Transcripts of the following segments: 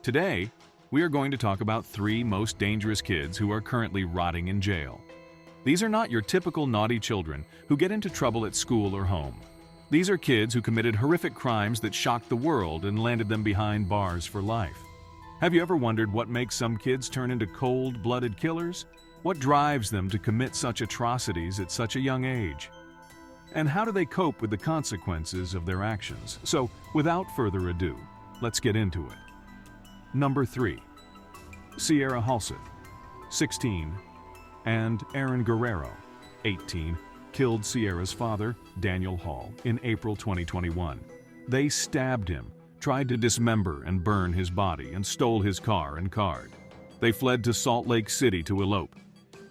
Today, we are going to talk about 3 most dangerous kids who are currently rotting in jail. These are not your typical naughty children who get into trouble at school or home. These are kids who committed horrific crimes that shocked the world and landed them behind bars for life. Have you ever wondered what makes some kids turn into cold-blooded killers? What drives them to commit such atrocities at such a young age? And how do they cope with the consequences of their actions? So, without further ado, let's get into it. Number 3. Sierra Halseth, 16, and Aaron Guerrero, 18, killed Sierra's father, Daniel Hall, in April 2021. They stabbed him, tried to dismember and burn his body, and stole his car and card. They fled to Salt Lake City to elope.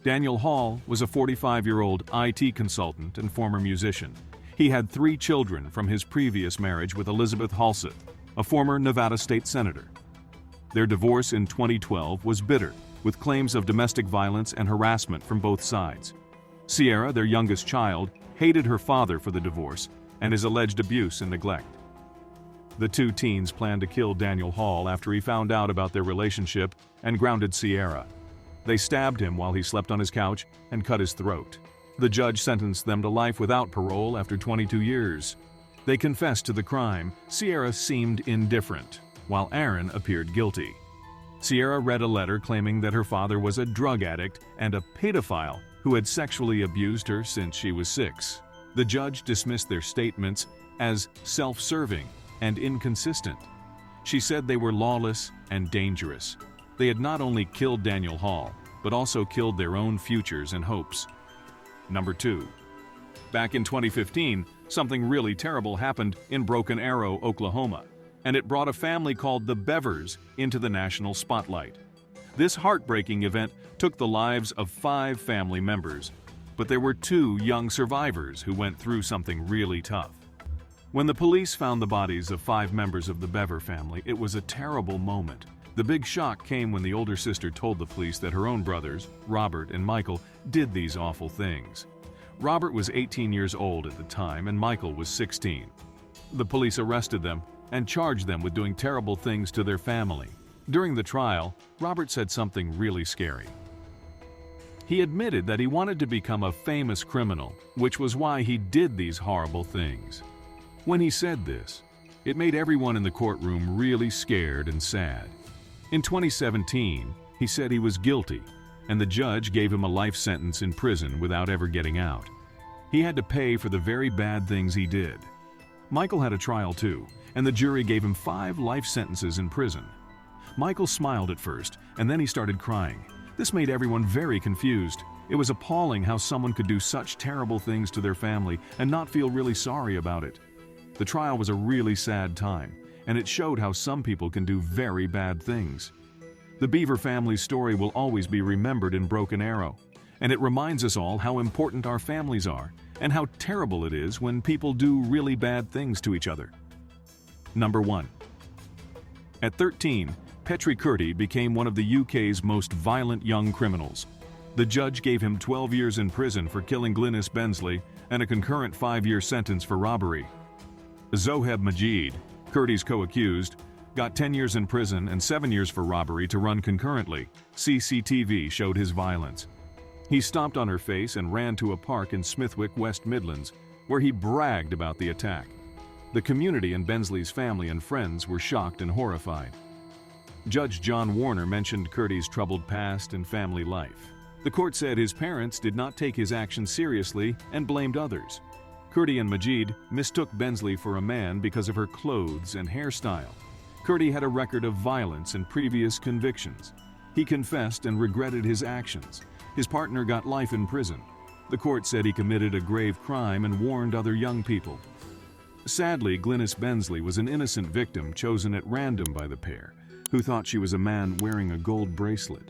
Daniel Hall was a 45-year-old IT consultant and former musician. He had 3 children from his previous marriage with Elizabeth Halseth, a former Nevada state senator. Their divorce in 2012 was bitter, with claims of domestic violence and harassment from both sides. Sierra, their youngest child, hated her father for the divorce and his alleged abuse and neglect. The 2 teens planned to kill Daniel Hall after he found out about their relationship and grounded Sierra. They stabbed him while he slept on his couch and cut his throat. The judge sentenced them to life without parole after 22 years. They confessed to the crime. Sierra seemed indifferent, while Aaron appeared guilty. Sierra read a letter claiming that her father was a drug addict and a pedophile who had sexually abused her since she was 6. The judge dismissed their statements as self-serving and inconsistent. She said they were lawless and dangerous. They had not only killed Daniel Hall, but also killed their own futures and hopes. Number 2. Back in 2015, something really terrible happened in Broken Arrow, Oklahoma, and it brought a family called the Bevers into the national spotlight. This heartbreaking event took the lives of 5 family members, but there were 2 young survivors who went through something really tough. When the police found the bodies of 5 members of the Bever family, it was a terrible moment. The big shock came when the older sister told the police that her own brothers, Robert and Michael, did these awful things. Robert was 18 years old at the time and Michael was 16. The police arrested them and charged them with doing terrible things to their family. During the trial, Robert said something really scary. He admitted that he wanted to become a famous criminal, which was why he did these horrible things. When he said this, it made everyone in the courtroom really scared and sad. In 2017, he said he was guilty, and the judge gave him a life sentence in prison without ever getting out. He had to pay for the very bad things he did. Michael had a trial too, and the jury gave him 5 life sentences in prison. Michael smiled at first, and then he started crying. This made everyone very confused. It was appalling how someone could do such terrible things to their family and not feel really sorry about it. The trial was a really sad time, and it showed how some people can do very bad things. The Beaver family's story will always be remembered in Broken Arrow, and it reminds us all how important our families are and how terrible it is when people do really bad things to each other. Number 1. At 13, Petri Kurti became one of the UK's most violent young criminals. The judge gave him 12 years in prison for killing Glynis Bensley and a concurrent 5-year sentence for robbery. Zoheb Majid, Kurti's co-accused, got 10 years in prison and 7 years for robbery to run concurrently. CCTV showed his violence. He stomped on her face and ran to a park in Smithwick, West Midlands, where he bragged about the attack. The community and Bensley's family and friends were shocked and horrified. Judge John Warner mentioned Kurti's troubled past and family life. The court said his parents did not take his actions seriously and blamed others. Kurti and Majid mistook Bensley for a man because of her clothes and hairstyle. Kurti had a record of violence and previous convictions. He confessed and regretted his actions. His partner got life in prison. The court said he committed a grave crime and warned other young people. Sadly, Glynis Bensley was an innocent victim chosen at random by the pair, who thought she was a man wearing a gold bracelet.